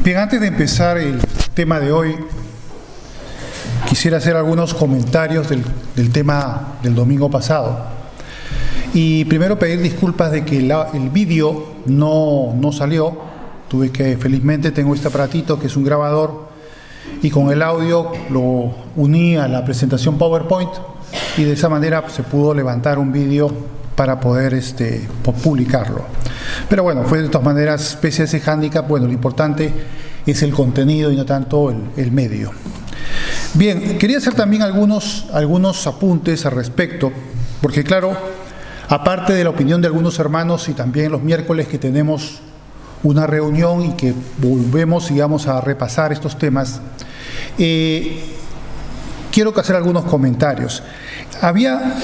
Bien, antes de empezar el tema de hoy, quisiera hacer algunos comentarios del tema del domingo pasado. Y primero pedir disculpas de que el vídeo no salió. Felizmente tengo este aparatito que es un grabador y con el audio lo uní a la presentación PowerPoint y de esa manera se pudo levantar un vídeo para poder publicarlo. Pero bueno, fue de todas maneras, pese a ese hándicap, bueno, lo importante es el contenido y no tanto el medio. Bien, quería hacer también algunos apuntes al respecto, porque claro, aparte de la opinión de algunos hermanos y también los miércoles que tenemos una reunión y que volvemos, digamos, a repasar estos temas, quiero hacer algunos comentarios. Había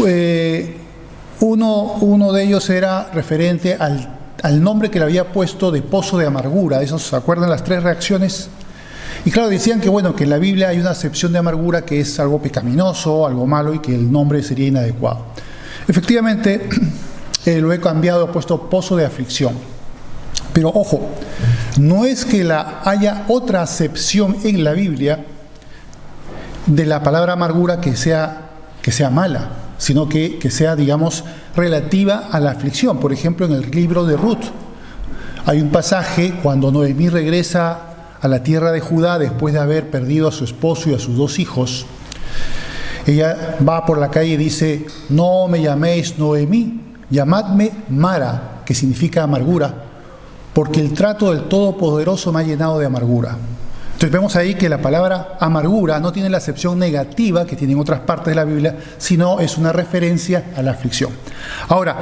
uno de ellos era referente al nombre que le había puesto de pozo de amargura. ¿Esos se acuerdan las tres reacciones? Y claro, decían que bueno, que en la Biblia hay una acepción de amargura que es algo pecaminoso, algo malo y que el nombre sería inadecuado. Efectivamente, lo he cambiado, he puesto pozo de aflicción. Pero ojo, no es que haya otra acepción en la Biblia de la palabra amargura que sea mala, sino que sea, digamos, relativa a la aflicción. Por ejemplo, en el libro de Ruth hay un pasaje cuando Noemí regresa a la tierra de Judá después de haber perdido a su esposo y a sus dos hijos. Ella va por la calle y dice: no me llaméis Noemí, llamadme Mara, que significa amargura, porque el trato del Todopoderoso me ha llenado de amargura. Entonces vemos ahí que la palabra amargura no tiene la acepción negativa que tiene en otras partes de la Biblia, sino es una referencia a la aflicción. Ahora,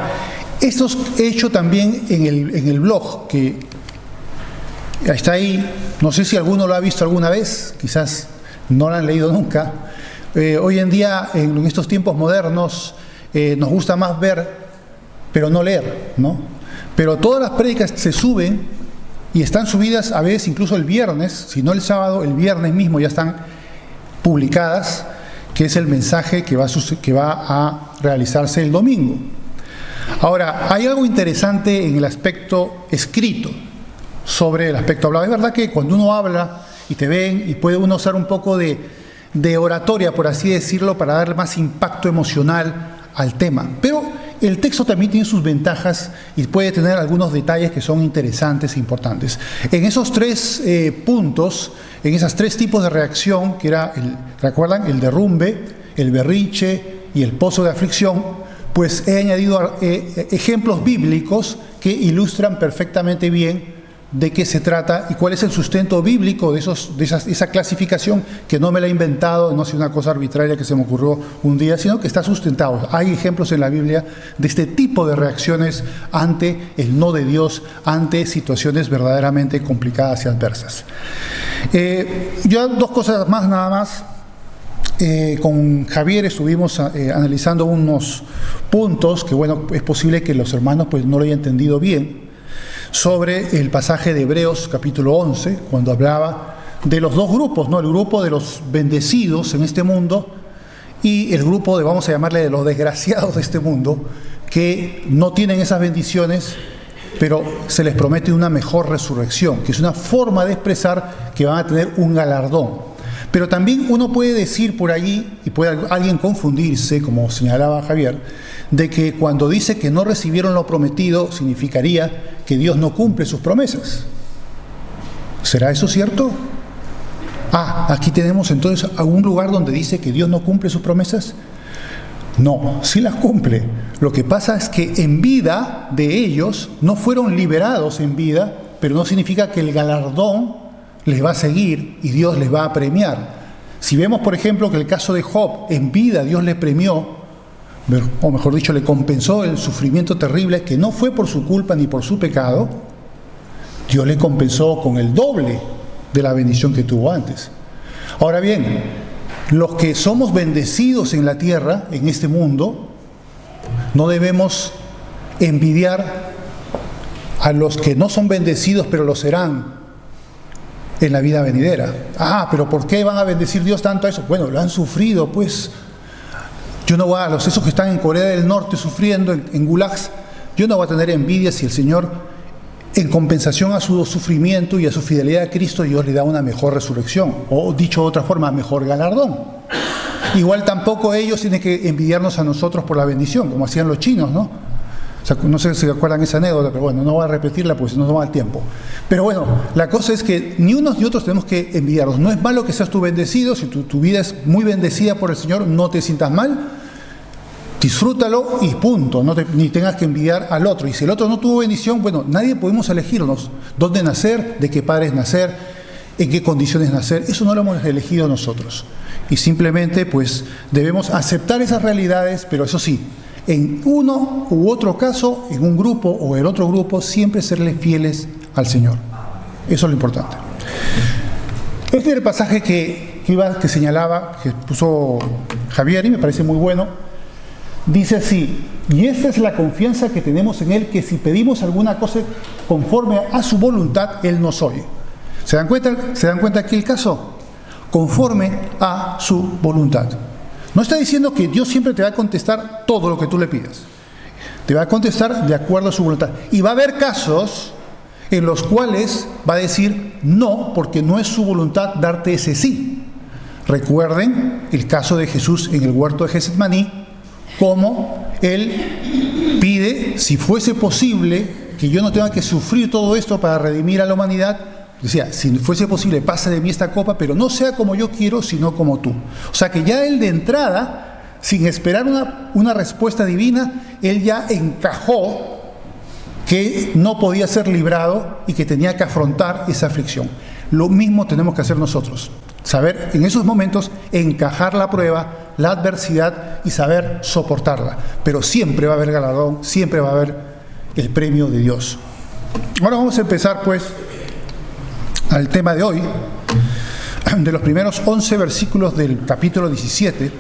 esto he hecho también en el blog, que está ahí, no sé si alguno lo ha visto alguna vez, quizás no lo han leído nunca. Hoy en día, en estos tiempos modernos, nos gusta más ver, pero no leer, ¿no? Pero todas las prédicas se suben y están subidas a veces incluso el viernes, si no el sábado, el viernes mismo ya están publicadas, que es el mensaje que va a realizarse el domingo. Ahora, hay algo interesante en el aspecto escrito sobre el aspecto hablado. Es verdad que cuando uno habla y te ven y puede uno usar un poco de oratoria, por así decirlo, para darle más impacto emocional al tema. Pero el texto también tiene sus ventajas y puede tener algunos detalles que son interesantes e importantes. En esos tres puntos, en esos tres tipos de reacción, que era, ¿recuerdan? El derrumbe, el berrinche y el pozo de aflicción, pues he añadido ejemplos bíblicos que ilustran perfectamente bien de qué se trata y cuál es el sustento bíblico de esa clasificación, que no me la he inventado, no es una cosa arbitraria que se me ocurrió un día, sino que está sustentado. Hay ejemplos en la Biblia de este tipo de reacciones ante el no de Dios, ante situaciones verdaderamente complicadas y adversas. Yo dos cosas más nada más. Con Javier estuvimos analizando unos puntos que, bueno, es posible que los hermanos pues no lo hayan entendido bien, sobre el pasaje de Hebreos capítulo 11, cuando hablaba de los dos grupos, ¿no? El grupo de los bendecidos en este mundo y el grupo de, vamos a llamarle, de los desgraciados de este mundo, que no tienen esas bendiciones, pero se les promete una mejor resurrección, que es una forma de expresar que van a tener un galardón. Pero también uno puede decir por allí, y puede alguien confundirse, como señalaba Javier, de que cuando dice que no recibieron lo prometido, significaría que Dios no cumple sus promesas. ¿Será eso cierto? Aquí tenemos entonces algún lugar donde dice que Dios no cumple sus promesas. No, sí las cumple. Lo que pasa es que en vida de ellos no fueron liberados en vida, pero no significa que el galardón les va a seguir y Dios les va a premiar. Si vemos, por ejemplo, que el caso de Job, en vida Dios le premió, o mejor dicho, le compensó el sufrimiento terrible, que no fue por su culpa ni por su pecado, Dios le compensó con el doble de la bendición que tuvo antes. Ahora bien, los que somos bendecidos en la tierra, en este mundo, no debemos envidiar a los que no son bendecidos, pero lo serán en la vida venidera. Pero ¿por qué van a bendecir Dios tanto a eso? Bueno, lo han sufrido, pues. Yo no voy a esos que están en Corea del Norte sufriendo, en gulags, yo no voy a tener envidia si el Señor en compensación a su sufrimiento y a su fidelidad a Cristo, Dios le da una mejor resurrección, o dicho de otra forma, mejor galardón. Igual tampoco ellos tienen que envidiarnos a nosotros por la bendición, como hacían los chinos, ¿no? O sea, no sé si acuerdan esa anécdota, pero bueno, no voy a repetirla porque no nos va el tiempo. Pero bueno, la cosa es que ni unos ni otros tenemos que envidiarnos. No es malo que seas tú bendecido, si tu vida es muy bendecida por el Señor, no te sientas mal, disfrútalo y punto, ni tengas que envidiar al otro. Y si el otro no tuvo bendición, bueno, nadie podemos elegirnos dónde nacer, de qué padres nacer, en qué condiciones nacer. Eso no lo hemos elegido nosotros. Y simplemente pues debemos aceptar esas realidades, pero eso sí, en uno u otro caso, en un grupo o en otro grupo, siempre serle fieles al Señor. Eso es lo importante. Este es el pasaje que señalaba, que puso Javier, y me parece muy bueno. Dice así: y esta es la confianza que tenemos en Él, que si pedimos alguna cosa conforme a su voluntad, Él nos oye. ¿Se dan cuenta aquí el caso? Conforme a su voluntad. No está diciendo que Dios siempre te va a contestar todo lo que tú le pidas. Te va a contestar de acuerdo a su voluntad. Y va a haber casos en los cuales va a decir no, porque no es su voluntad darte ese sí. Recuerden el caso de Jesús en el huerto de Getsemaní, cómo Él pide, si fuese posible, que yo no tenga que sufrir todo esto para redimir a la humanidad. Decía, si fuese posible, pasa de mí esta copa, pero no sea como yo quiero, sino como tú. O sea que ya Él de entrada, sin esperar una respuesta divina, Él ya encajó que no podía ser librado y que tenía que afrontar esa aflicción. Lo mismo tenemos que hacer nosotros. Saber en esos momentos encajar la prueba, la adversidad y saber soportarla. Pero siempre va a haber galardón, siempre va a haber el premio de Dios. Ahora vamos a empezar pues al tema de hoy, de los primeros 11 versículos del capítulo 17.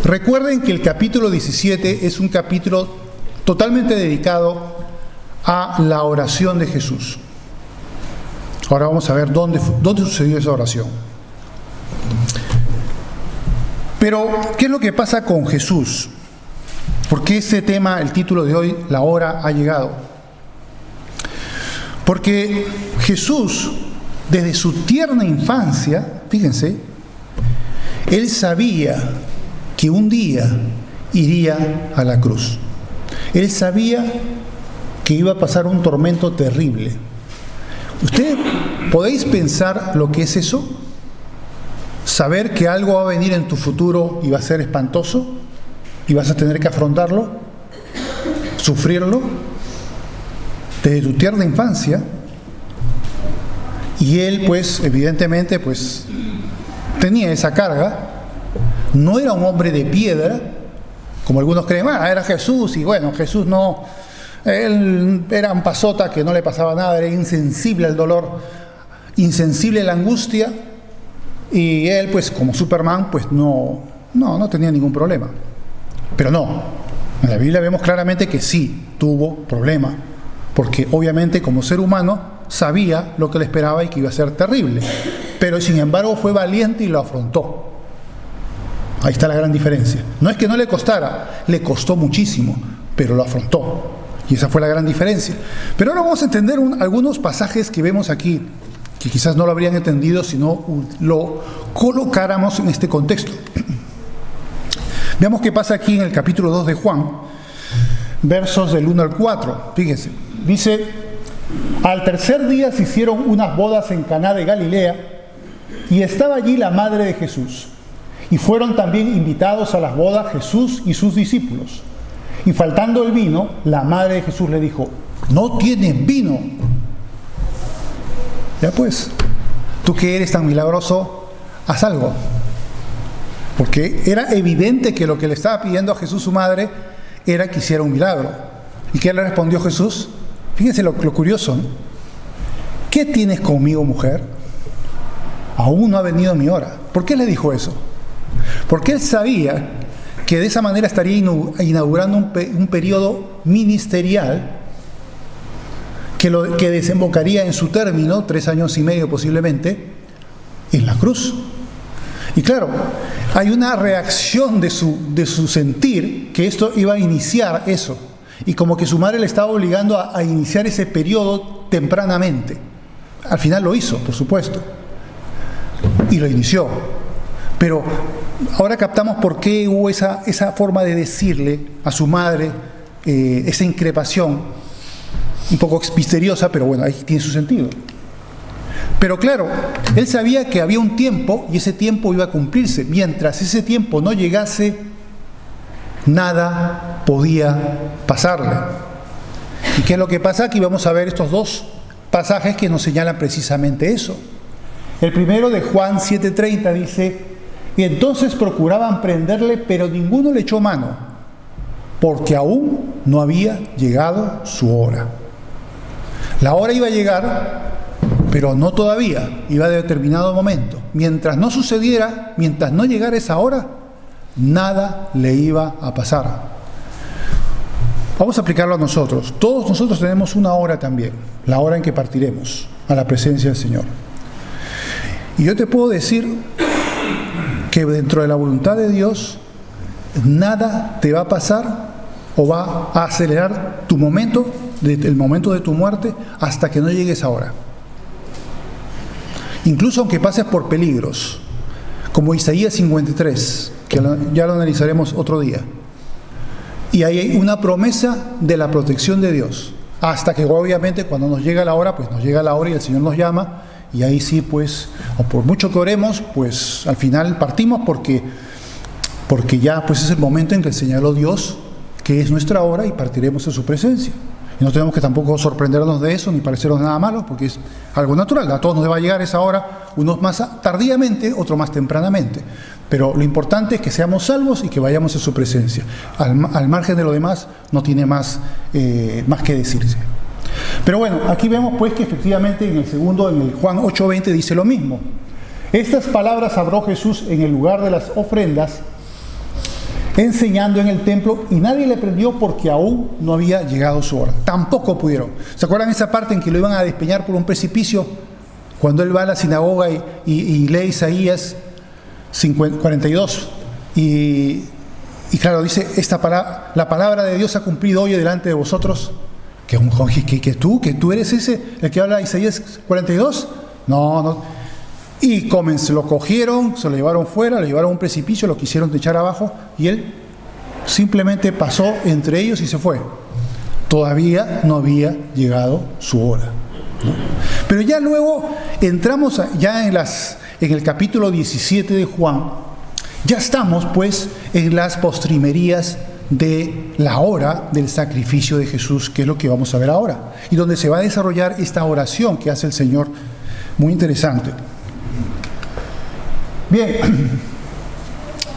Recuerden que el capítulo 17 es un capítulo totalmente dedicado a la oración de Jesús. Ahora vamos a ver dónde sucedió esa oración. Pero, ¿qué es lo que pasa con Jesús? ¿Por qué ese tema, el título de hoy, la hora ha llegado? Porque Jesús, desde su tierna infancia, fíjense, Él sabía que un día iría a la cruz. Él sabía que iba a pasar un tormento terrible. ¿Ustedes podéis pensar lo que es eso? Saber que algo va a venir en tu futuro y va a ser espantoso y vas a tener que afrontarlo, sufrirlo desde tu tierna infancia. Y él pues evidentemente pues tenía esa carga. No era un hombre de piedra como algunos creen. Era Jesús, y bueno, Jesús no, él era un pasota que no le pasaba nada, era insensible al dolor, insensible a la angustia, y él pues como Superman pues no tenía ningún problema. Pero no, en la Biblia vemos claramente que sí tuvo problema, porque obviamente como ser humano sabía lo que le esperaba y que iba a ser terrible, pero sin embargo fue valiente y lo afrontó. Ahí está la gran diferencia. No es que no le costara, le costó muchísimo, pero lo afrontó. Y esa fue la gran diferencia. Pero ahora vamos a entender algunos pasajes que vemos aquí, que quizás no lo habrían entendido si no lo colocáramos en este contexto. Veamos qué pasa aquí en el capítulo 2 de Juan, versos del 1 al 4. Fíjense, dice: al tercer día se hicieron unas bodas en Caná de Galilea, y estaba allí la madre de Jesús. Y fueron también invitados a las bodas Jesús y sus discípulos. Y faltando el vino, la madre de Jesús le dijo: no tienen vino. Ya pues, tú que eres tan milagroso, haz algo. Porque era evidente que lo que le estaba pidiendo a Jesús su madre era que hiciera un milagro. ¿Y qué le respondió Jesús? Fíjense lo curioso, ¿no? ¿Qué tienes conmigo, mujer? Aún no ha venido mi hora. ¿Por qué le dijo eso? Porque él sabía que de esa manera estaría inaugurando un periodo ministerial que desembocaría en su término, 3 años y medio posiblemente, en la cruz. Y claro, hay una reacción de su sentir que esto iba a iniciar eso. Y como que su madre le estaba obligando a iniciar ese periodo tempranamente. Al final lo hizo, por supuesto. Y lo inició. Pero ahora captamos por qué hubo esa forma de decirle a su madre esa increpación, un poco misteriosa, pero bueno, ahí tiene su sentido. Pero claro, él sabía que había un tiempo y ese tiempo iba a cumplirse. Mientras ese tiempo no llegase, nada podía pasarle. ¿Y qué es lo que pasa? Aquí vamos a ver estos dos pasajes que nos señalan precisamente eso. El primero de Juan 7:30 dice: y entonces procuraban prenderle, pero ninguno le echó mano, porque aún no había llegado su hora. La hora iba a llegar, pero no todavía, iba de determinado momento. Mientras no sucediera, mientras no llegara esa hora, nada le iba a pasar. Vamos a aplicarlo a nosotros. Todos nosotros tenemos una hora también, la hora en que partiremos a la presencia del Señor. Y yo te puedo decir que dentro de la voluntad de Dios, nada te va a pasar o va a acelerar tu momento, el momento de tu muerte, hasta que no llegues a hora. Incluso aunque pases por peligros, como Isaías 53, que ya lo analizaremos otro día. Y ahí hay una promesa de la protección de Dios, hasta que obviamente cuando nos llega la hora, pues nos llega la hora y el Señor nos llama, y ahí sí, pues, o por mucho que oremos, pues al final partimos porque ya pues es el momento en que señaló Dios que es nuestra hora y partiremos en su presencia. Y no tenemos que tampoco sorprendernos de eso, ni parecernos nada malo, porque es algo natural. A todos nos va a llegar esa hora, unos más tardíamente, otros más tempranamente. Pero lo importante es que seamos salvos y que vayamos a su presencia. Al margen de lo demás, no tiene más que decirse. Pero bueno, aquí vemos pues que efectivamente en el Juan 8:20 dice lo mismo. Estas palabras habló Jesús en el lugar de las ofrendas, enseñando en el templo, y nadie le prendió porque aún no había llegado su hora. Tampoco pudieron. ¿Se acuerdan esa parte en que lo iban a despeñar por un precipicio? Cuando él va a la sinagoga y lee Isaías 42. Y claro, dice, la palabra de Dios ha cumplido hoy delante de vosotros. ¿Que tú eres ese, el que habla de Isaías 42? No. Y lo cogieron, se lo llevaron fuera, lo llevaron a un precipicio, lo quisieron echar abajo, y él simplemente pasó entre ellos y se fue. Todavía no había llegado su hora, ¿no? Pero ya luego entramos ya en el capítulo 17 de Juan. Ya estamos pues en las postrimerías de la hora del sacrificio de Jesús, que es lo que vamos a ver ahora, y donde se va a desarrollar esta oración que hace el Señor, muy interesante. Bien,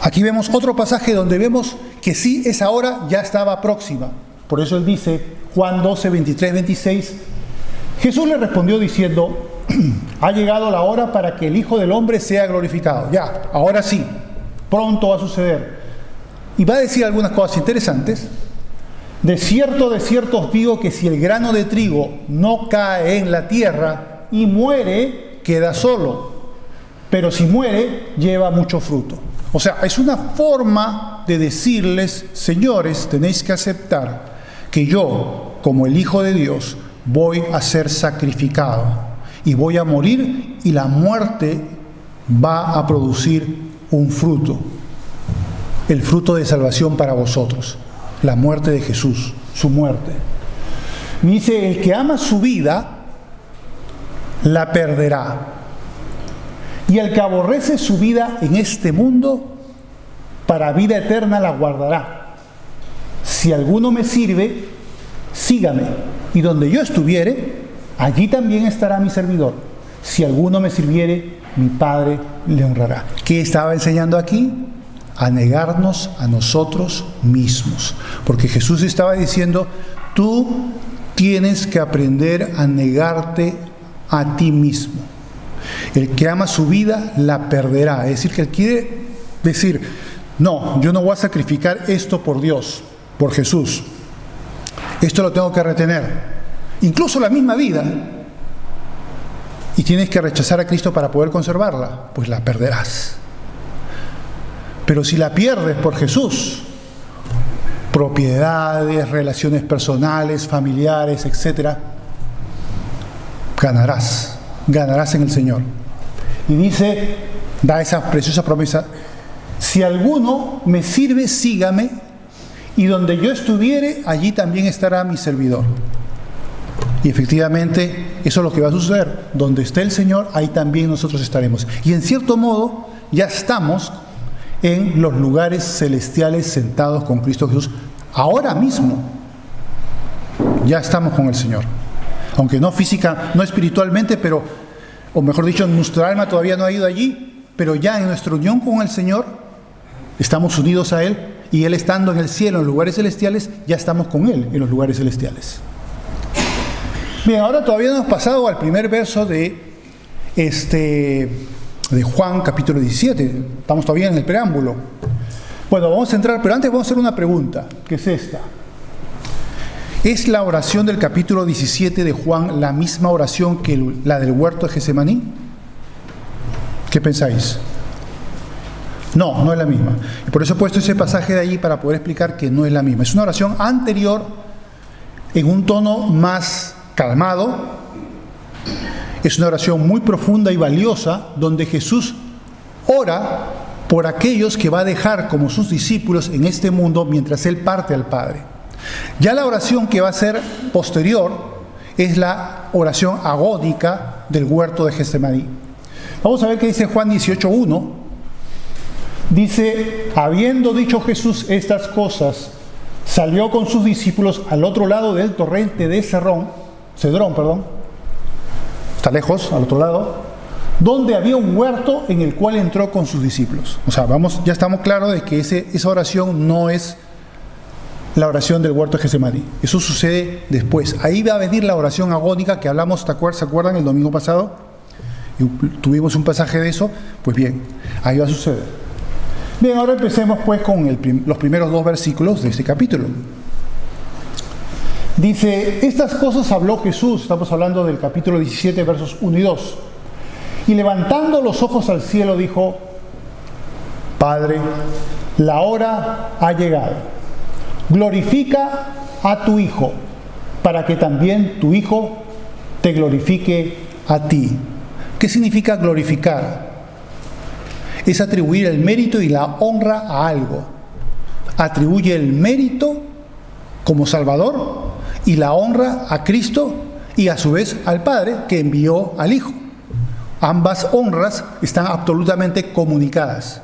aquí vemos otro pasaje donde vemos que sí, esa hora ya estaba próxima. Por eso él dice, Juan 12, 23, 26, Jesús le respondió diciendo: ha llegado la hora para que el Hijo del Hombre sea glorificado. Ya, ahora sí, pronto va a suceder. Y va a decir algunas cosas interesantes. De cierto os digo que si el grano de trigo no cae en la tierra y muere, queda solo. Pero si muere, lleva mucho fruto. O sea, es una forma de decirles: señores, tenéis que aceptar que yo, como el Hijo de Dios, voy a ser sacrificado y voy a morir, y la muerte va a producir un fruto, el fruto de salvación para vosotros, la muerte de Jesús, su muerte. Dice: el que ama su vida, la perderá. Y el que aborrece su vida en este mundo, para vida eterna la guardará. Si alguno me sirve, sígame. Y donde yo estuviere, allí también estará mi servidor. Si alguno me sirviere, mi Padre le honrará. ¿Qué estaba enseñando aquí? A negarnos a nosotros mismos. Porque Jesús estaba diciendo: tú tienes que aprender a negarte a ti mismo. El que ama su vida la perderá. Es decir, que él quiere decir: no, yo no voy a sacrificar esto por Dios, por Jesús. Esto lo tengo que retener. Incluso la misma vida. Y tienes que rechazar a Cristo para poder conservarla, pues la perderás. Pero si la pierdes por Jesús, propiedades, relaciones personales, familiares, etc., ganarás en el Señor. Y dice, da esa preciosa promesa: si alguno me sirve, sígame, y donde yo estuviere, allí también estará mi servidor. Y efectivamente, eso es lo que va a suceder. Donde esté el Señor, ahí también nosotros estaremos. Y en cierto modo, ya estamos en los lugares celestiales sentados con Cristo Jesús. Ahora mismo, ya estamos con el Señor. Aunque no física, no espiritualmente, pero, o mejor dicho, nuestra alma todavía no ha ido allí, pero ya en nuestra unión con el Señor, estamos unidos a Él, y Él estando en el cielo, en los lugares celestiales, ya estamos con Él en los lugares celestiales. Bien, ahora todavía no hemos pasado al primer verso de Juan capítulo 17. Estamos todavía en el preámbulo. Bueno, vamos a entrar, pero antes vamos a hacer una pregunta, que es esta. ¿Es la oración del capítulo 17 de Juan la misma oración que la del huerto de Getsemaní? ¿Qué pensáis? No, no es la misma. Y por eso he puesto ese pasaje de allí para poder explicar que no es la misma. Es una oración anterior, en un tono más calmado. Es una oración muy profunda y valiosa, donde Jesús ora por aquellos que va a dejar como sus discípulos en este mundo mientras Él parte al Padre. Ya la oración que va a ser posterior es la oración agónica del huerto de Getsemaní. Vamos a ver qué dice Juan 18:1. Dice: habiendo dicho Jesús estas cosas, salió con sus discípulos al otro lado del torrente de Cedrón, está lejos, al otro lado, donde había un huerto en el cual entró con sus discípulos. O sea, ya estamos claros de que esa oración no es la oración del huerto de Getsemaní. Eso sucede después. Ahí va a venir la oración agónica que hablamos, ¿se acuerdan? El domingo pasado. Y tuvimos un pasaje de eso. Pues bien, ahí va a suceder. Bien, ahora empecemos pues con los primeros 2 versículos de este capítulo. Dice: estas cosas habló Jesús, estamos hablando del capítulo 17, versos 1 y 2. Y levantando los ojos al cielo dijo: Padre, la hora ha llegado. Glorifica a tu Hijo, para que también tu Hijo te glorifique a ti. ¿Qué significa glorificar? Es atribuir el mérito y la honra a algo. Atribuye el mérito como Salvador y la honra a Cristo y a su vez al Padre que envió al Hijo. Ambas honras están absolutamente comunicadas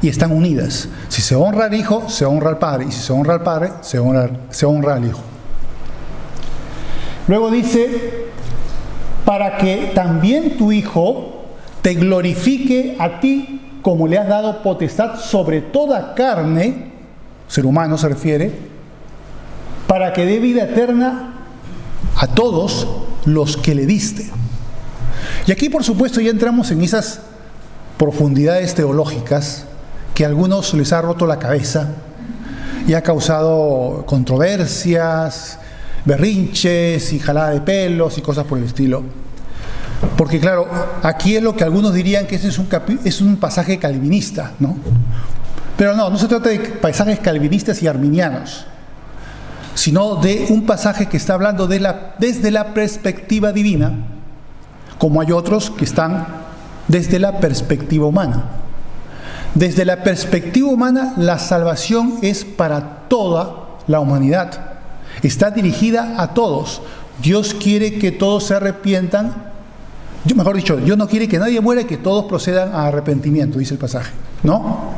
y están unidas. Si se honra al Hijo, se honra al Padre, y si se honra al Padre, se honra al Hijo. Luego dice: para que también tu Hijo te glorifique a ti, como le has dado potestad sobre toda carne, ser humano se refiere, para que dé vida eterna a todos los que le diste. Y aquí, por supuesto, ya entramos en esas profundidades teológicas que a algunos les ha roto la cabeza y ha causado controversias, berrinches y jalada de pelos y cosas por el estilo. Porque claro, aquí es lo que algunos dirían que ese es un pasaje calvinista, ¿no? Pero no se trata de pasajes calvinistas y arminianos, sino de un pasaje que está hablando desde la perspectiva divina, como hay otros que están desde la perspectiva humana. Desde la perspectiva humana, la salvación es para toda la humanidad. Está dirigida a todos. Dios quiere que todos se arrepientan. Mejor dicho, Dios no quiere que nadie muera y que todos procedan a arrepentimiento, dice el pasaje, ¿no?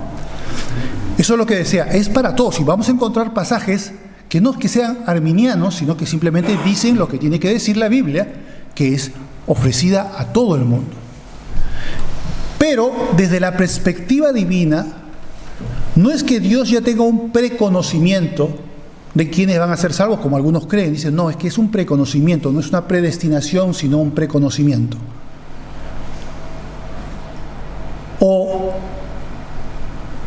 Eso es lo que desea, es para todos. Y vamos a encontrar pasajes que no es que sean arminianos, sino que simplemente dicen lo que tiene que decir la Biblia, que es ofrecida a todo el mundo. Pero desde la perspectiva divina, no es que Dios ya tenga un preconocimiento de quiénes van a ser salvos, como algunos creen. Dicen, no, es que es un preconocimiento, no es una predestinación, sino un preconocimiento. O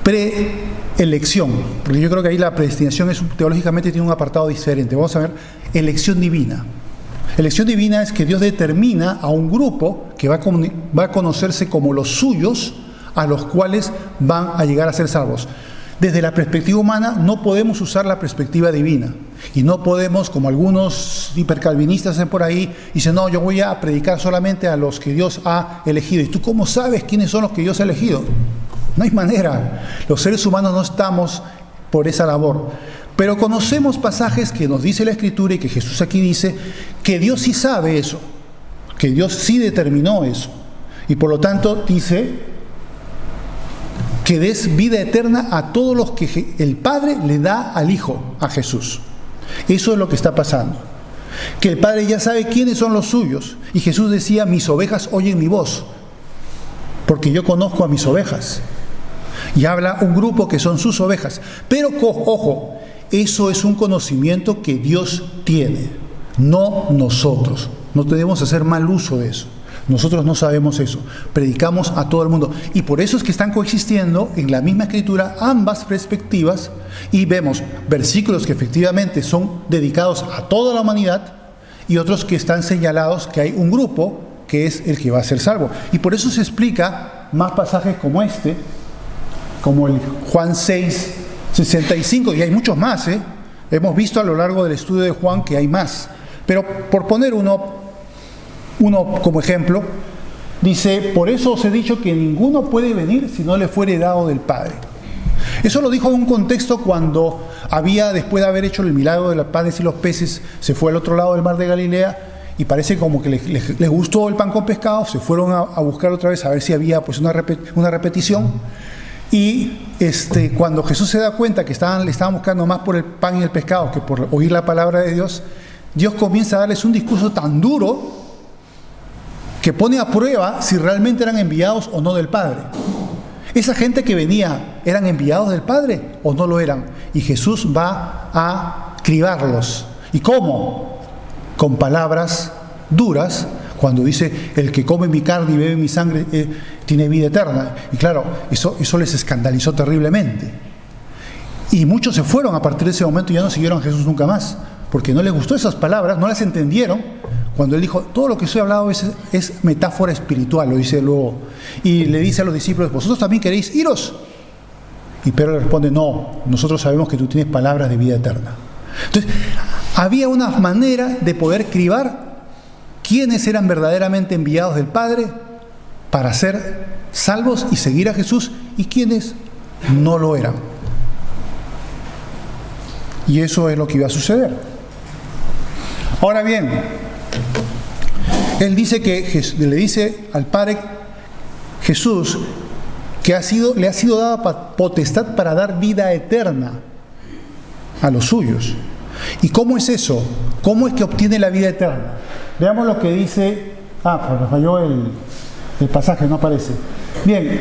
preelección, porque yo creo que ahí la predestinación teológicamente tiene un apartado diferente. Vamos a ver, elección divina. Elección divina es que Dios determina a un grupo que va a conocerse como los suyos, a los cuales van a llegar a ser salvos. Desde la perspectiva humana no podemos usar la perspectiva divina. Y no podemos, como algunos hipercalvinistas hacen por ahí, dicen, no, yo voy a predicar solamente a los que Dios ha elegido. ¿Y tú cómo sabes quiénes son los que Dios ha elegido? No hay manera. Los seres humanos no estamos por esa labor. Pero conocemos pasajes que nos dice la Escritura y que Jesús aquí dice que Dios sí sabe eso, que Dios sí determinó eso. Y por lo tanto dice que des vida eterna a todos los que el Padre le da al Hijo, a Jesús. Eso es lo que está pasando. Que el Padre ya sabe quiénes son los suyos. Y Jesús decía, mis ovejas oyen mi voz, porque yo conozco a mis ovejas. Y habla un grupo que son sus ovejas. Pero, ojo, eso es un conocimiento que Dios tiene, no nosotros. No debemos hacer mal uso de eso. Nosotros no sabemos eso. Predicamos a todo el mundo. Y por eso es que están coexistiendo en la misma Escritura ambas perspectivas y vemos versículos que efectivamente son dedicados a toda la humanidad y otros que están señalados que hay un grupo que es el que va a ser salvo. Y por eso se explica más pasajes como este, como el Juan 6, 65, y hay muchos más, ¿eh? Hemos visto a lo largo del estudio de Juan que hay más. Pero por poner uno como ejemplo, dice, por eso os he dicho que ninguno puede venir si no le fuere dado del Padre. Eso lo dijo en un contexto cuando después de haber hecho el milagro de los panes y los peces, se fue al otro lado del mar de Galilea y parece como que les gustó el pan con pescado, se fueron a buscar otra vez a ver si había pues una repetición. Y cuando Jesús se da cuenta que le estaban buscando más por el pan y el pescado que por oír la palabra de Dios, Dios comienza a darles un discurso tan duro que pone a prueba si realmente eran enviados o no del Padre. Esa gente que venía, ¿eran enviados del Padre o no lo eran? Y Jesús va a cribarlos. ¿Y cómo? Con palabras duras, cuando dice, el que come mi carne y bebe mi sangre tiene vida eterna. Y claro, eso les escandalizó terriblemente. Y muchos se fueron a partir de ese momento y ya no siguieron a Jesús nunca más, porque no les gustó esas palabras, no las entendieron. Cuando él dijo, todo lo que os he hablado es metáfora espiritual, lo dice luego. Y le dice a los discípulos, ¿vosotros también queréis iros? Y Pedro le responde, no, nosotros sabemos que tú tienes palabras de vida eterna. Entonces, había una manera de poder cribar quiénes eran verdaderamente enviados del Padre para ser salvos y seguir a Jesús y quiénes no lo eran. Y eso es lo que iba a suceder. Ahora bien, él dice le dice al Padre Jesús que le ha sido dada potestad para dar vida eterna a los suyos. ¿Y cómo es eso? ¿Cómo es que obtiene la vida eterna? Veamos lo que dice. Pues me falló el pasaje, no aparece. Bien.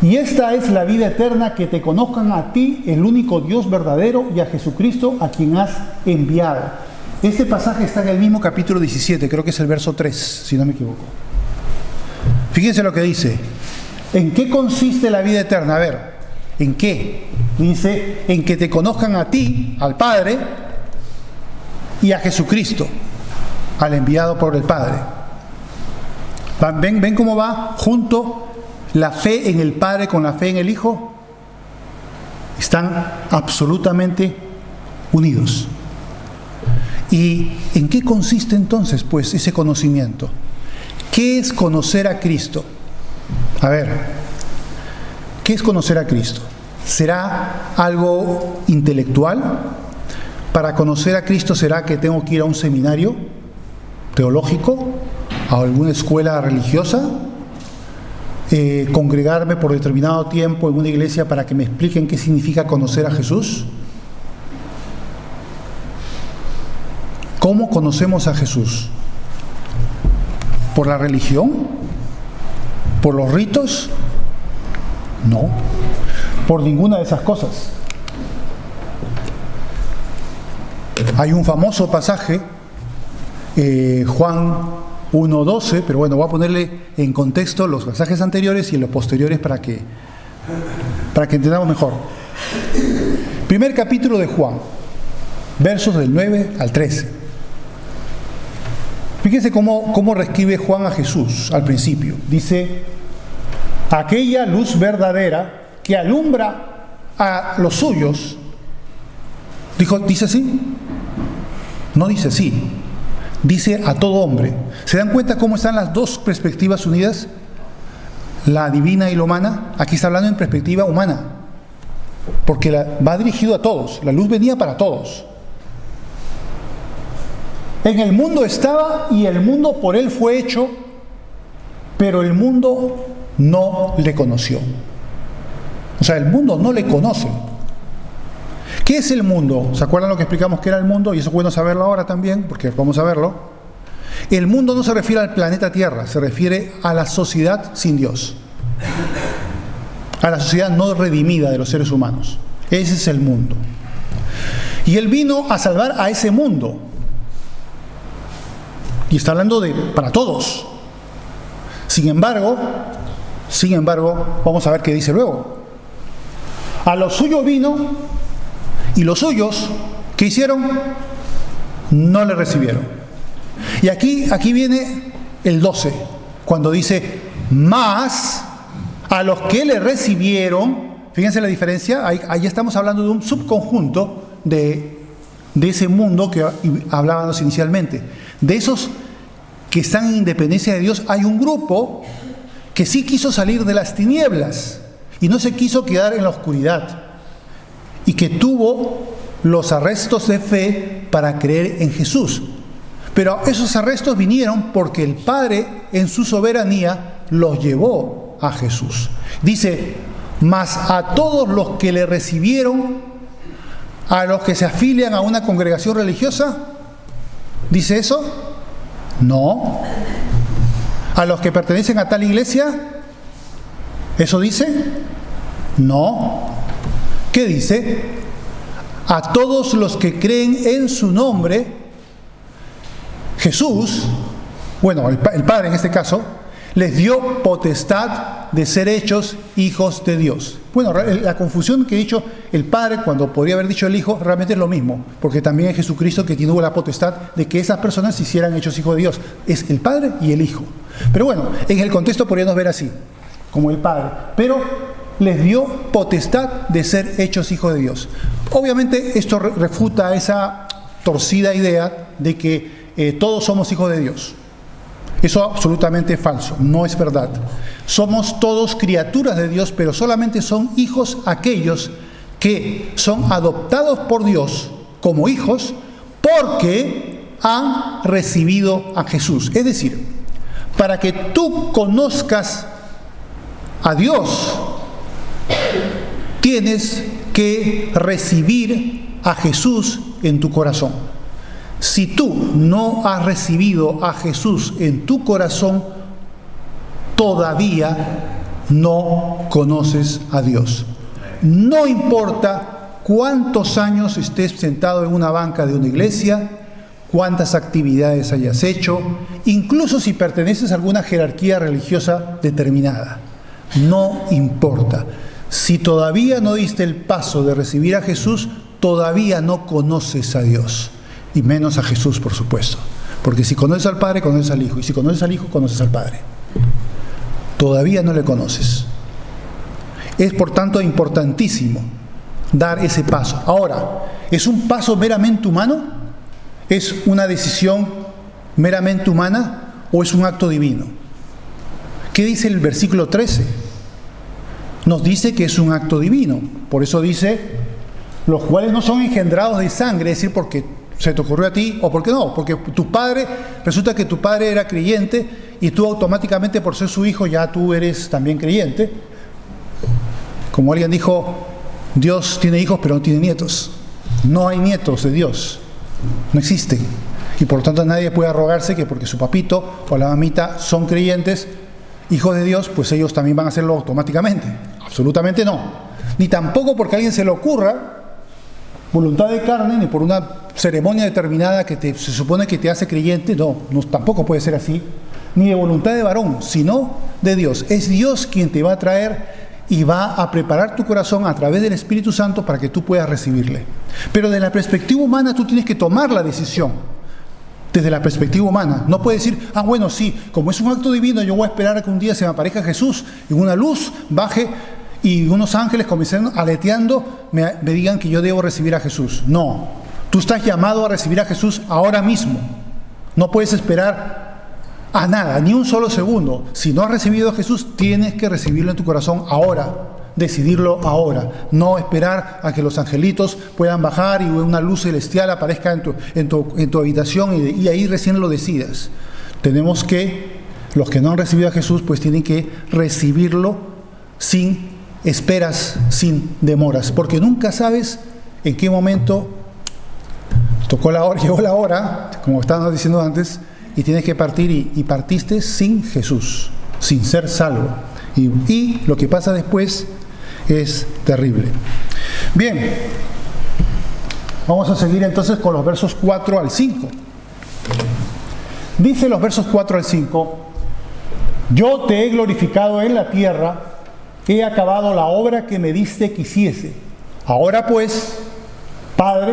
Y esta es la vida eterna, que te conozcan a ti, el único Dios verdadero, y a Jesucristo, a quien has enviado. Este pasaje está en el mismo capítulo 17, creo que es el verso 3, si no me equivoco. Fíjense lo que dice. ¿En qué consiste la vida eterna? A ver, ¿en qué? Dice, en que te conozcan a ti, al Padre, y a Jesucristo, al enviado por el Padre. ¿Ven cómo va junto la fe en el Padre con la fe en el Hijo? Están absolutamente unidos. ¿Y en qué consiste entonces, pues, ese conocimiento? ¿Qué es conocer a Cristo? A ver, ¿qué es conocer a Cristo? ¿Será algo intelectual? Para conocer a Cristo, ¿será que tengo que ir a un seminario teológico, a alguna escuela religiosa, congregarme por determinado tiempo en una iglesia para que me expliquen qué significa conocer a Jesús? ¿Cómo conocemos a Jesús? ¿Por la religión? ¿Por los ritos? No, por ninguna de esas cosas. Hay un famoso pasaje, Juan 1:12, pero bueno, voy a ponerle en contexto los pasajes anteriores y los posteriores para que entendamos mejor. Primer capítulo de Juan, versos del 9 al 13. Fíjense cómo reescribe Juan a Jesús al principio. Dice, aquella luz verdadera que alumbra a los suyos. ¿Dice sí? No dice sí, dice a todo hombre. ¿Se dan cuenta cómo están las dos perspectivas unidas? La divina y la humana. Aquí está hablando en perspectiva humana, porque va dirigido a todos. La luz venía para todos. En el mundo estaba y el mundo por él fue hecho, pero el mundo no le conoció. O sea, el mundo no le conoce. ¿Qué es el mundo? ¿Se acuerdan lo que explicamos que era el mundo? Y eso es bueno saberlo ahora también, porque vamos a verlo. El mundo no se refiere al planeta Tierra, se refiere a la sociedad sin Dios, a la sociedad no redimida de los seres humanos. Ese es el mundo. Y Él vino a salvar a ese mundo. Y está hablando para todos. Sin embargo, vamos a ver qué dice luego. A lo suyo vino, y los suyos, ¿qué hicieron? No le recibieron. Y aquí viene el 12, cuando dice, más a los que le recibieron. Fíjense la diferencia, ahí estamos hablando de un subconjunto de ese mundo que hablábamos inicialmente. De esos que están en independencia de Dios, hay un grupo que sí quiso salir de las tinieblas y no se quiso quedar en la oscuridad, y que tuvo los arrestos de fe para creer en Jesús. Pero esos arrestos vinieron porque el Padre, en su soberanía, los llevó a Jesús. Dice, mas a todos los que le recibieron, a los que se afilian a una congregación religiosa, ¿dice eso? No. ¿A los que pertenecen a tal iglesia? ¿Eso dice? No. ¿Qué dice? A todos los que creen en su nombre, Jesús, bueno, el Padre en este caso, les dio potestad de ser hechos hijos de Dios. Bueno, la confusión que he dicho el Padre cuando podría haber dicho el Hijo, realmente es lo mismo, porque también es Jesucristo que tuvo la potestad de que esas personas se hicieran hechos hijos de Dios. Es el Padre y el Hijo. Pero bueno, en el contexto podríamos ver así, como el Padre. Pero les dio potestad de ser hechos hijos de Dios. Obviamente esto refuta esa torcida idea de que todos somos hijos de Dios. Eso es absolutamente falso, no es verdad. Somos todos criaturas de Dios, pero solamente son hijos aquellos que son adoptados por Dios como hijos porque han recibido a Jesús. Es decir, para que tú conozcas a Dios, tienes que recibir a Jesús en tu corazón. Si tú no has recibido a Jesús en tu corazón, todavía no conoces a Dios. No importa cuántos años estés sentado en una banca de una iglesia, cuántas actividades hayas hecho, incluso si perteneces a alguna jerarquía religiosa determinada. No importa. Si todavía no diste el paso de recibir a Jesús, todavía no conoces a Dios. Y menos a Jesús, por supuesto. Porque si conoces al Padre, conoces al Hijo. Y si conoces al Hijo, conoces al Padre. Todavía no le conoces. Es, por tanto, importantísimo dar ese paso. Ahora, ¿es un paso meramente humano? ¿Es una decisión meramente humana? ¿O es un acto divino? ¿Qué dice el versículo 13? Nos dice que es un acto divino. Por eso dice, los cuales no son engendrados de sangre, es decir, porque se te ocurrió a ti, o porque no, porque tu padre, resulta que tu padre era creyente y tú automáticamente por ser su hijo ya tú eres también creyente. Como alguien dijo, Dios tiene hijos pero no tiene nietos. No hay nietos de Dios, no existen. Y por lo tanto nadie puede arrogarse que porque su papito o la mamita son creyentes, hijos de Dios, pues ellos también van a hacerlo automáticamente. Absolutamente no. Ni tampoco porque a alguien se le ocurra, voluntad de carne, ni por una ceremonia determinada que se supone que te hace creyente, no, tampoco puede ser así, ni de voluntad de varón, sino de Dios. Es Dios quien te va a traer y va a preparar tu corazón a través del Espíritu Santo para que tú puedas recibirle. Pero de la perspectiva humana tú tienes que tomar la decisión. desde la perspectiva humana. No puede decir, bueno, sí, como es un acto divino, yo voy a esperar a que un día se me aparezca Jesús y una luz baje y unos ángeles comiencen aleteando me digan que yo debo recibir a Jesús. No, tú estás llamado a recibir a Jesús ahora mismo. No puedes esperar a nada, ni un solo segundo. Si no has recibido a Jesús, tienes que recibirlo en tu corazón ahora. Decidirlo ahora, no esperar a que los angelitos puedan bajar y una luz celestial aparezca en tu habitación y ahí recién lo decidas. Tenemos que, los que no han recibido a Jesús, pues tienen que recibirlo sin esperas, sin demoras, porque nunca sabes en qué momento tocó la hora, llegó la hora, como estábamos diciendo antes, y tienes que partir y partiste sin Jesús, sin ser salvo. Y lo que pasa después es terrible. Bien, vamos a seguir entonces con los versos 4 al 5. Dice los versos 4 al 5: yo te he glorificado en la tierra, he acabado la obra que me diste que hiciese. Ahora pues, Padre,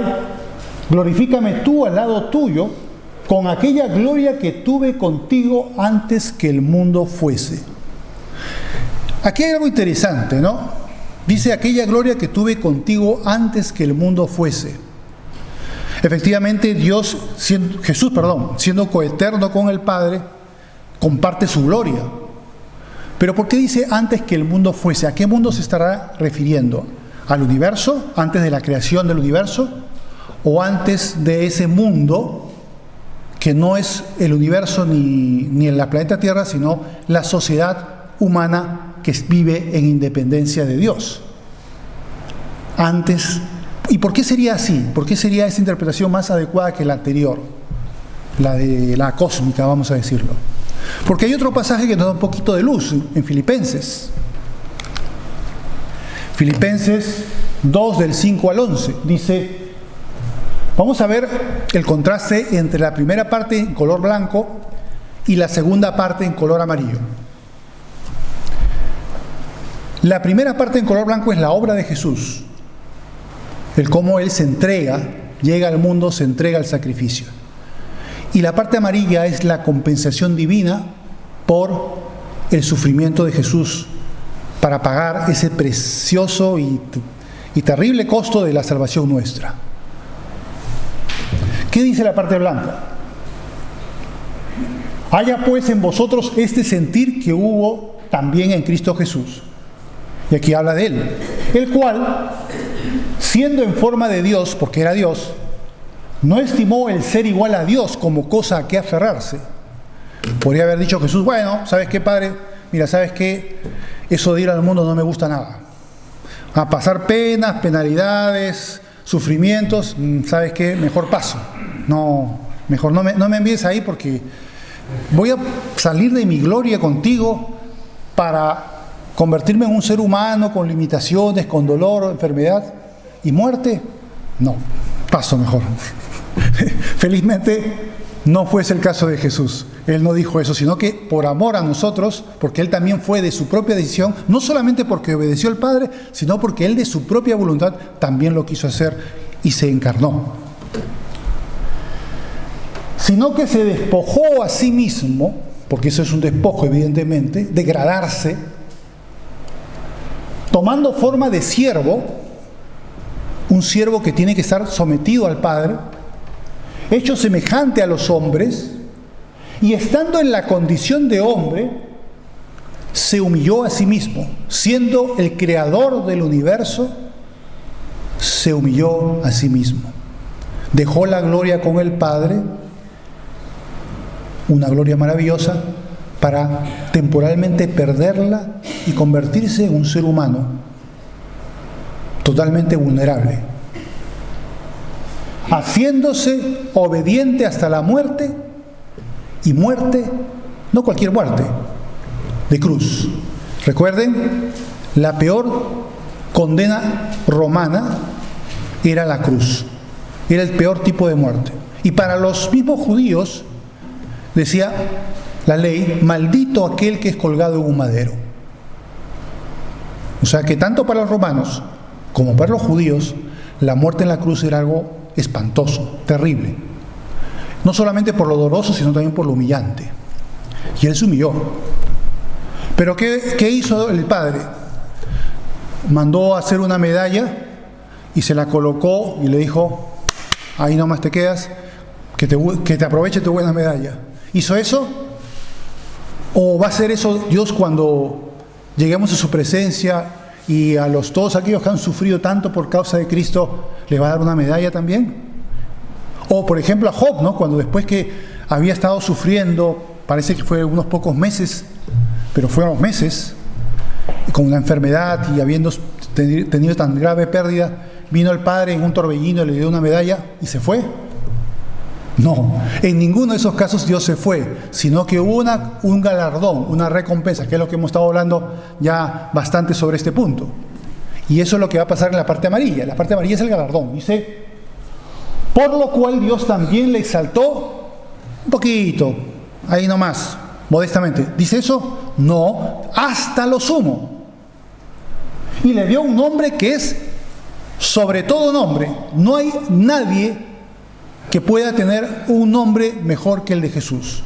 glorifícame tú al lado tuyo, con aquella gloria que tuve contigo antes que el mundo fuese. Aquí hay algo interesante, ¿no? Dice, aquella gloria que tuve contigo antes que el mundo fuese. Efectivamente, Jesús, siendo coeterno con el Padre, comparte su gloria. Pero ¿por qué dice antes que el mundo fuese? ¿A qué mundo se estará refiriendo? ¿Al universo, antes de la creación del universo? ¿O antes de ese mundo que no es el universo ni en la planeta Tierra, sino la sociedad humana que vive en independencia de Dios? Antes. ¿Y por qué sería así? ¿Por qué sería esa interpretación más adecuada que la anterior? La de la cósmica, vamos a decirlo. Porque hay otro pasaje que nos da un poquito de luz en Filipenses. Filipenses 2, del 5 al 11. Dice, vamos a ver el contraste entre la primera parte en color blanco y la segunda parte en color amarillo. La primera parte en color blanco es la obra de Jesús, el cómo Él se entrega, llega al mundo, se entrega al sacrificio. Y la parte amarilla es la compensación divina por el sufrimiento de Jesús para pagar ese precioso y terrible costo de la salvación nuestra. ¿Qué dice la parte blanca? Haya pues en vosotros este sentir que hubo también en Cristo Jesús. Y aquí habla de Él, el cual, siendo en forma de Dios, porque era Dios, no estimó el ser igual a Dios como cosa a que aferrarse. Podría haber dicho Jesús, bueno, ¿sabes qué, Padre? Mira, ¿sabes qué? Eso de ir al mundo no me gusta nada. A pasar penas, penalidades, sufrimientos, ¿sabes qué? Mejor paso. No, mejor no me envíes ahí porque voy a salir de mi gloria contigo para convertirme en un ser humano con limitaciones, con dolor, enfermedad y muerte. No, paso mejor. Felizmente no fue ese el caso de Jesús. Él no dijo eso, sino que por amor a nosotros, porque Él también fue de su propia decisión, no solamente porque obedeció al Padre, sino porque Él de su propia voluntad también lo quiso hacer y se encarnó. Sino que se despojó a sí mismo, porque eso es un despojo evidentemente, degradarse, tomando forma de siervo, un siervo que tiene que estar sometido al Padre, hecho semejante a los hombres, y estando en la condición de hombre, se humilló a sí mismo, siendo el creador del universo, se humilló a sí mismo. Dejó la gloria con el Padre, una gloria maravillosa, para temporalmente perderla y convertirse en un ser humano totalmente vulnerable, haciéndose obediente hasta la muerte, y muerte, no cualquier muerte, de cruz. Recuerden, la peor condena romana era la cruz, era el peor tipo de muerte. Y para los mismos judíos, decía la ley, maldito aquel que es colgado en un madero. O sea que tanto para los romanos como para los judíos, la muerte en la cruz era algo espantoso, terrible. No solamente por lo doloroso, sino también por lo humillante. Y él se humilló. Pero ¿qué hizo el padre? Mandó a hacer una medalla y se la colocó y le dijo: ahí nomás te quedas, que te aproveche tu buena medalla. ¿Hizo eso? ¿O va a hacer eso Dios cuando lleguemos a su presencia y a todos aquellos que han sufrido tanto por causa de Cristo, les va a dar una medalla también? O por ejemplo a Job, ¿no? Cuando después que había estado sufriendo, parece que fue unos pocos meses, pero fueron meses, con una enfermedad y habiendo tenido tan grave pérdida, vino el padre en un torbellino, le dio una medalla y se fue. No, en ninguno de esos casos Dios se fue, sino que hubo un galardón, una recompensa, que es lo que hemos estado hablando ya bastante sobre este punto. Y eso es lo que va a pasar en la parte amarilla. La parte amarilla es el galardón. Dice: por lo cual Dios también le exaltó un poquito, ahí nomás, modestamente. ¿Dice eso? No, hasta lo sumo. Y le dio un nombre que es sobre todo nombre. No hay nadie que pueda tener un nombre mejor que el de Jesús.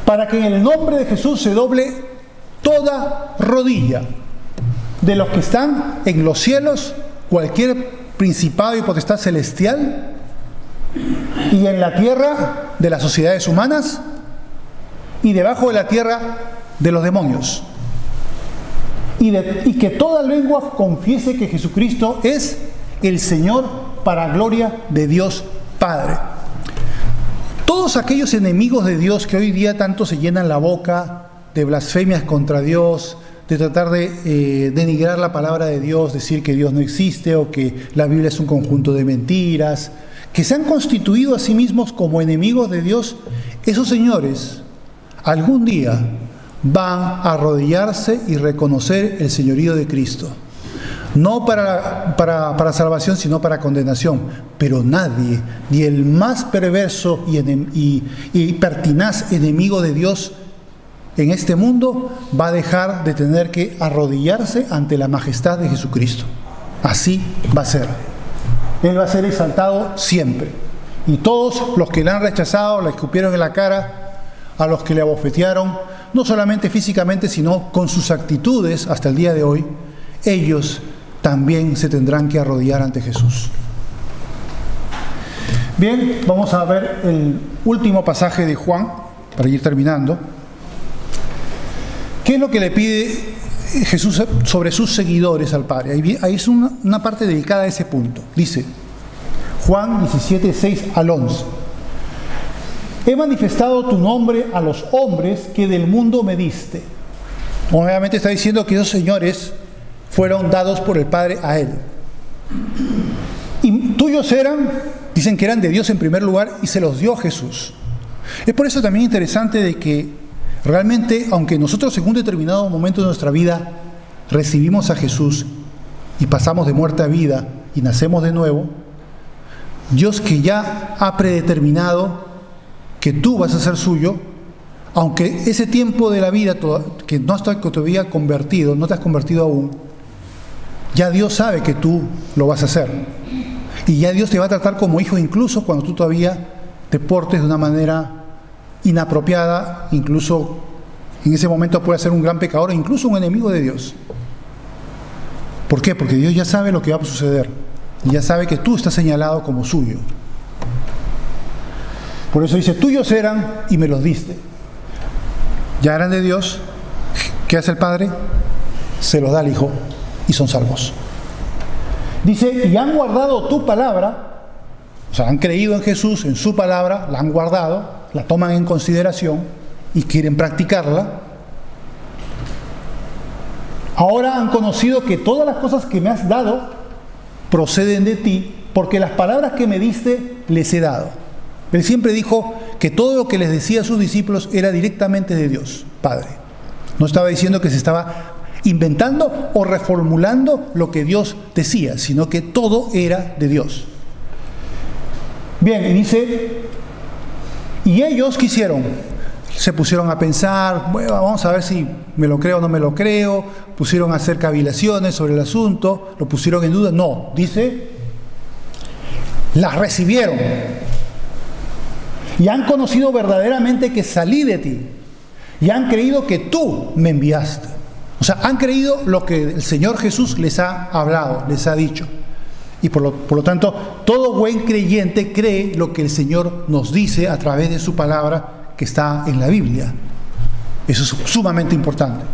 Para que en el nombre de Jesús se doble toda rodilla de los que están en los cielos, cualquier principado y potestad celestial, y en la tierra de las sociedades humanas, y debajo de la tierra de los demonios. Y que toda lengua confiese que Jesucristo es el Señor, para gloria de Dios Padre. Todos aquellos enemigos de Dios que hoy día tanto se llenan la boca de blasfemias contra Dios, de tratar de denigrar la palabra de Dios, decir que Dios no existe o que la Biblia es un conjunto de mentiras, que se han constituido a sí mismos como enemigos de Dios, esos señores algún día van a arrodillarse y reconocer el señorío de Cristo. No para salvación, sino para condenación. Pero nadie, ni el más perverso y pertinaz enemigo de Dios en este mundo, va a dejar de tener que arrodillarse ante la majestad de Jesucristo. Así va a ser. Él va a ser exaltado siempre. Y todos los que le han rechazado, le escupieron en la cara, a los que le abofetearon, no solamente físicamente, sino con sus actitudes hasta el día de hoy, ellos también se tendrán que arrodillar ante Jesús. Bien, vamos a ver el último pasaje de Juan, para ir terminando. ¿Qué es lo que le pide Jesús sobre sus seguidores al Padre? Ahí es una parte dedicada a ese punto. Dice, Juan 17, 6 al 11. He manifestado tu nombre a los hombres que del mundo me diste. Obviamente está diciendo que esos señores fueron dados por el Padre a Él. Y tuyos eran, dicen que eran de Dios en primer lugar, y se los dio a Jesús. Es por eso también interesante de que realmente, aunque nosotros en un determinado momento de nuestra vida recibimos a Jesús y pasamos de muerte a vida y nacemos de nuevo, Dios, que ya ha predeterminado que tú vas a ser suyo, aunque ese tiempo de la vida que no estás todavía convertido, no te has convertido aún, ya Dios sabe que tú lo vas a hacer. Y ya Dios te va a tratar como hijo, incluso cuando tú todavía te portes de una manera inapropiada, incluso en ese momento puedes ser un gran pecador, incluso un enemigo de Dios. ¿Por qué? Porque Dios ya sabe lo que va a suceder. Y ya sabe que tú estás señalado como suyo. Por eso dice, tuyos eran y me los diste. Ya eran de Dios. ¿Qué hace el Padre? Se los da al Hijo y son salvos. Dice, y han guardado tu palabra, o sea, han creído en Jesús, en su palabra, la han guardado, la toman en consideración y quieren practicarla. Ahora han conocido que todas las cosas que me has dado proceden de ti, porque las palabras que me diste les he dado. Él siempre dijo que todo lo que les decía a sus discípulos era directamente de Dios, Padre. No estaba diciendo que se estaba inventando o reformulando lo que Dios decía, sino que todo era de Dios. Bien, y dice, y ellos quisieron, se pusieron a pensar, bueno, vamos a ver si me lo creo o no me lo creo, pusieron a hacer cavilaciones sobre el asunto, lo pusieron en duda. No, dice, las recibieron y han conocido verdaderamente que salí de ti y han creído que tú me enviaste. O sea, han creído lo que el Señor Jesús les ha hablado, les ha dicho. Y por lo tanto, todo buen creyente cree lo que el Señor nos dice a través de su palabra que está en la Biblia. Eso es sumamente importante.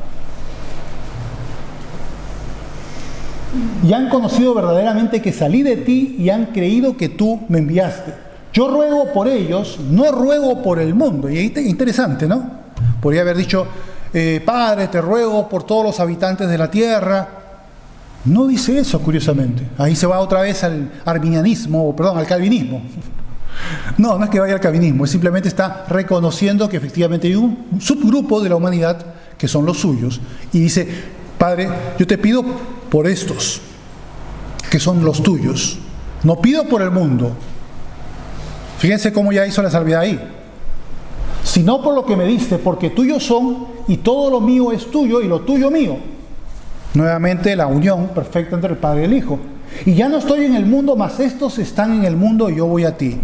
Y han conocido verdaderamente que salí de ti y han creído que tú me enviaste. Yo ruego por ellos, no ruego por el mundo. Y ahí interesante, ¿no? Podría haber dicho, Padre, te ruego por todos los habitantes de la tierra. No dice eso, curiosamente. Ahí se va otra vez al arminianismo, perdón, al calvinismo. No es que vaya al calvinismo, simplemente está reconociendo que efectivamente hay un subgrupo de la humanidad que son los suyos. Y dice, Padre, yo te pido por estos, que son los tuyos. No pido por el mundo. Fíjense cómo ya hizo la salvedad ahí. Sino por lo que me diste, porque tuyos son, y todo lo mío es tuyo, y lo tuyo mío. Nuevamente la unión perfecta entre el Padre y el Hijo. Y ya no estoy en el mundo, mas estos están en el mundo y yo voy a ti.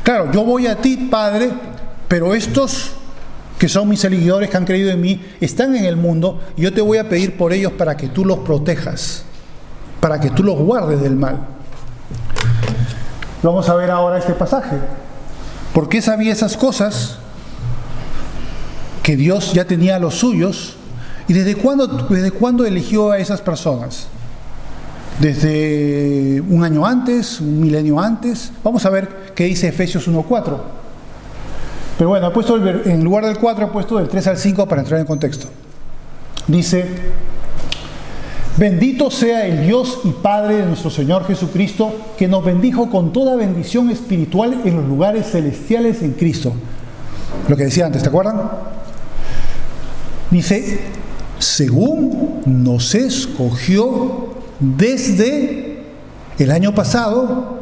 Claro, yo voy a ti, Padre, pero estos que son mis seguidores, que han creído en mí, están en el mundo y yo te voy a pedir por ellos para que tú los protejas, para que tú los guardes del mal. Vamos a ver ahora este pasaje. ¿Por qué sabía esas cosas? Que Dios ya tenía a los suyos. ¿Y desde cuándo eligió a esas personas? ¿Desde un año antes? ¿Un milenio antes? Vamos a ver qué dice Efesios 1:4. Pero bueno, en lugar del 4 he puesto del 3 al 5 para entrar en contexto. Dice, bendito sea el Dios y Padre de nuestro Señor Jesucristo, que nos bendijo con toda bendición espiritual en los lugares celestiales en Cristo. Lo que decía antes, ¿te acuerdan? Dice, según nos escogió desde el año pasado,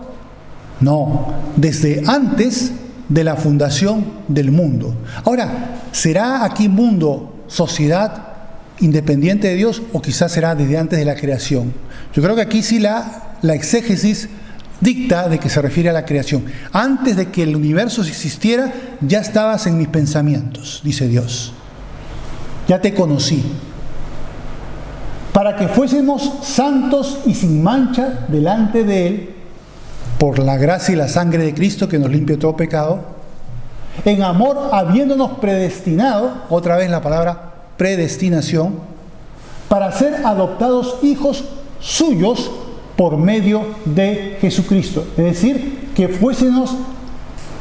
desde antes de la fundación del mundo. Ahora, ¿será aquí mundo, sociedad independiente de Dios o quizás será desde antes de la creación? Yo creo que aquí sí la exégesis dicta de que se refiere a la creación. Antes de que el universo existiera, ya estabas en mis pensamientos, dice Dios. Ya te conocí. Para que fuésemos santos y sin mancha delante de Él, por la gracia y la sangre de Cristo que nos limpia todo pecado, en amor habiéndonos predestinado, otra vez la palabra predestinación, para ser adoptados hijos suyos por medio de Jesucristo. Es decir, que fuésemos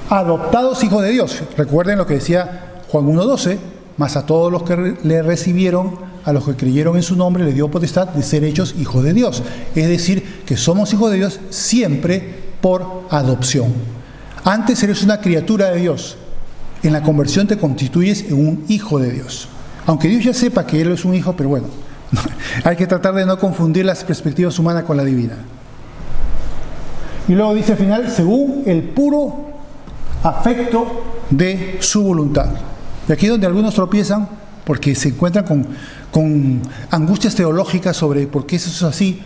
adoptados hijos de Dios. Recuerden lo que decía Juan 1:12, mas a todos los que le recibieron, a los que creyeron en su nombre, le dio potestad de ser hechos hijos de Dios. Es decir, que somos hijos de Dios siempre por adopción. Antes eres una criatura de Dios. En la conversión te constituyes en un hijo de Dios. Aunque Dios ya sepa que Él es un hijo, pero bueno, hay que tratar de no confundir las perspectivas humanas con la divina. Y luego dice al final, según el puro afecto de su voluntad. Y aquí es donde algunos tropiezan, porque se encuentran con angustias teológicas sobre por qué eso es así,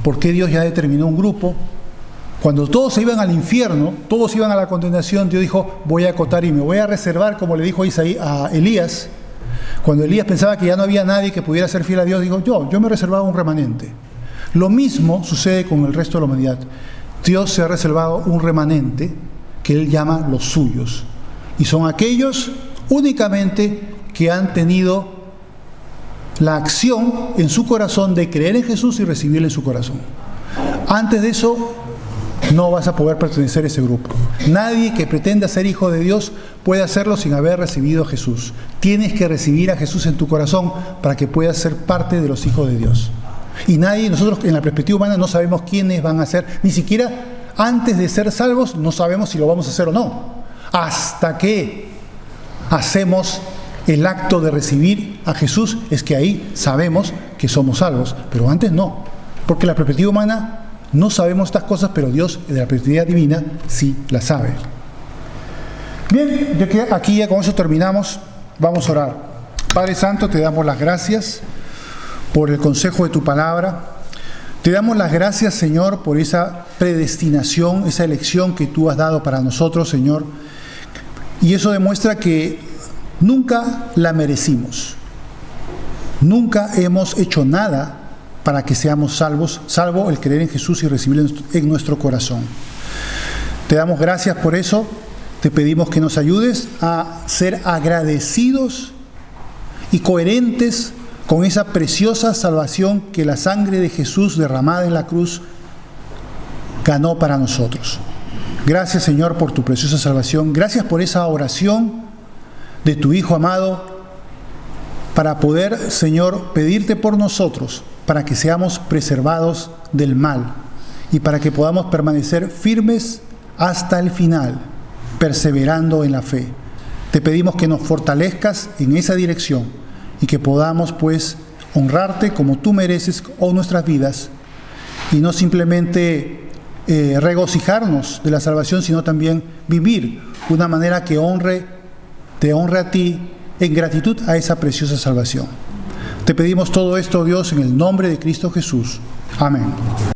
por qué Dios ya determinó un grupo. Cuando todos se iban al infierno, todos iban a la condenación, Dios dijo, voy a acotar y me voy a reservar, como le dijo a Elías. Cuando Elías pensaba que ya no había nadie que pudiera ser fiel a Dios, dijo, yo me reservaba un remanente. Lo mismo sucede con el resto de la humanidad. Dios se ha reservado un remanente que Él llama los suyos. Y son aquellos únicamente que han tenido la acción en su corazón de creer en Jesús y recibirle en su corazón. Antes de eso, no vas a poder pertenecer a ese grupo. Nadie que pretenda ser hijo de Dios puede hacerlo sin haber recibido a Jesús. Tienes que recibir a Jesús en tu corazón para que puedas ser parte de los hijos de Dios. Y nosotros en la perspectiva humana no sabemos quiénes van a ser, ni siquiera antes de ser salvos no sabemos si lo vamos a hacer o no. Hasta que hacemos el acto de recibir a Jesús es que ahí sabemos que somos salvos, pero antes no, porque la perspectiva humana no sabemos estas cosas, pero Dios de la perspectiva divina sí las sabe. Bien, aquí ya con eso terminamos, vamos a orar. Padre Santo, te damos las gracias por el consejo de tu palabra. Te damos las gracias, Señor, por esa predestinación, esa elección que tú has dado para nosotros, Señor. Y eso demuestra que nunca la merecimos. Nunca hemos hecho nada para que seamos salvos, salvo el creer en Jesús y recibirlo en nuestro corazón. Te damos gracias por eso. Te pedimos que nos ayudes a ser agradecidos y coherentes con esa preciosa salvación que la sangre de Jesús derramada en la cruz ganó para nosotros. Gracias, Señor, por tu preciosa salvación. Gracias por esa oración de tu Hijo amado para poder, Señor, pedirte por nosotros, para que seamos preservados del mal y para que podamos permanecer firmes hasta el final, perseverando en la fe. Te pedimos que nos fortalezcas en esa dirección y que podamos, pues, honrarte como tú mereces con nuestras vidas y no simplemente regocijarnos de la salvación, sino también vivir de una manera que te honre a ti en gratitud a esa preciosa salvación. Te pedimos todo esto, Dios, en el nombre de Cristo Jesús. Amén.